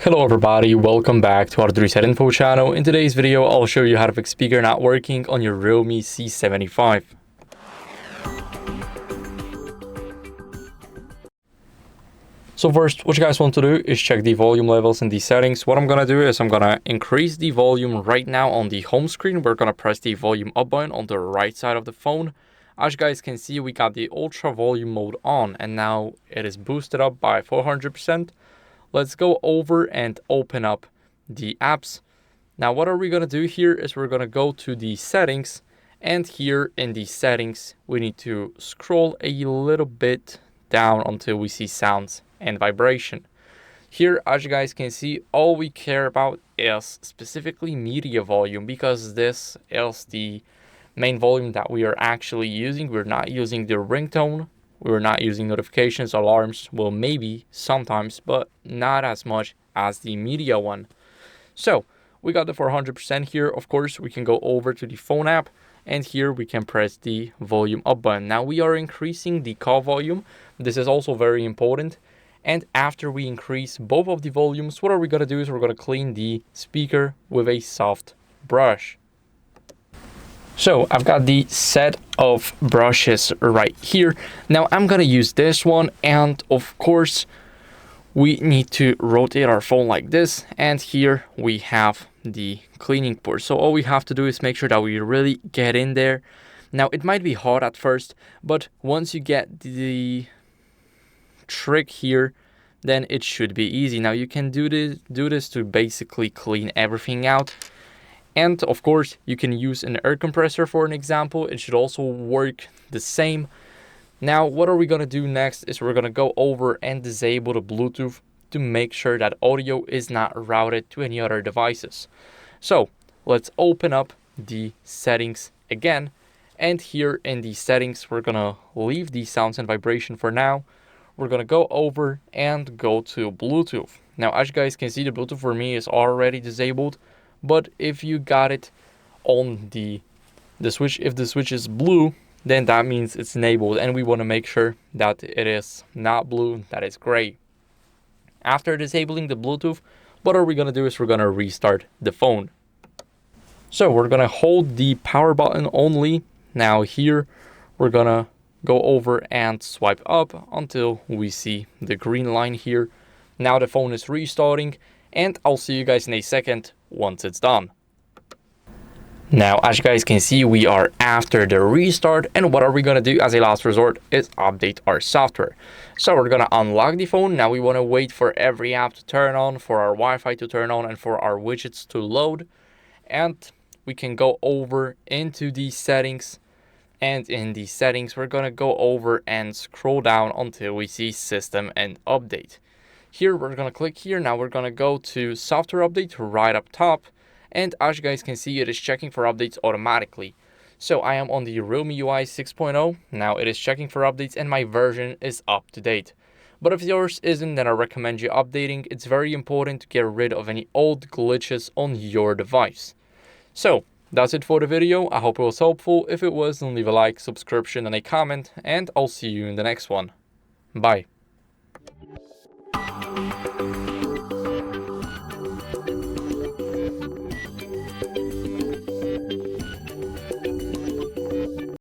Hello everybody, welcome back to HardReset.Info channel. In today's video, I'll show you how to fix speaker not working on your REALME C75. So first, what you guys want to do is check the volume levels in the settings. What I'm going to do is I'm going to increase the volume right now on the home screen. We're going to press the volume up button on the right side of the phone. As you guys can see, we got the ultra volume mode on and now it is boosted up by 400%. Let's go over and open up the apps. Now what are we going to do here is we're going to go to the settings, and here in the settings we need to scroll a little bit down until we see sounds and vibration. Here, as you guys can see, all we care about is specifically media volume, because this is the main volume that we are actually using. We're not using the ringtone. We're not using notifications, alarms, well maybe sometimes, but not as much as the media one. So we got the 400% here. Of course, we can go over to the phone app and here we can press the volume up button. Now we are increasing the call volume. This is also very important. And after we increase both of the volumes, what are we going to do is we're going to clean the speaker with a soft brush. So I've got the set of brushes right here. Now I'm gonna use this one, and of course we need to rotate our phone like this, and here we have the cleaning port. So all we have to do is make sure that we really get in there. Now it might be hard at first, but once you get the trick here, then it should be easy. Now you can do this to basically clean everything out. And of course, you can use an air compressor for an example. It should also work the same. Now, what are we going to do next is we're going to go over and disable the Bluetooth to make sure that audio is not routed to any other devices. So let's open up the settings again. And here in the settings, we're going to leave the sounds and vibration for now. We're going to go over and go to Bluetooth. Now, as you guys can see, the Bluetooth for me is already disabled. But if you got it on the switch, if the switch is blue, then that means it's enabled, and we want to make sure that it is not blue, that it's gray. After disabling the Bluetooth, what are we going to do is we're going to restart the phone. So we're going to hold the power button only. Now here we're going to go over and swipe up until we see the green line here. Now the phone is restarting, and I'll see you guys in a second once it's done. Now, as you guys can see, we are after the restart, and what are we going to do as a last resort is update our software. So we're going to unlock the phone. Now we want to wait for every app to turn on, for our Wi-Fi to turn on, and for our widgets to load. And we can go over into the settings, and in the settings we're going to go over and scroll down until we see system and update. Here we're going to click here. Now we're going to go to software update right up top. And as you guys can see, it is checking for updates automatically. So I am on the REALME UI 6.0. Now it is checking for updates and my version is up to date. But if yours isn't, then I recommend you updating. It's very important to get rid of any old glitches on your device. So that's it for the video. I hope it was helpful. If it was, then leave a like, subscription, and a comment. And I'll see you in the next one. Bye.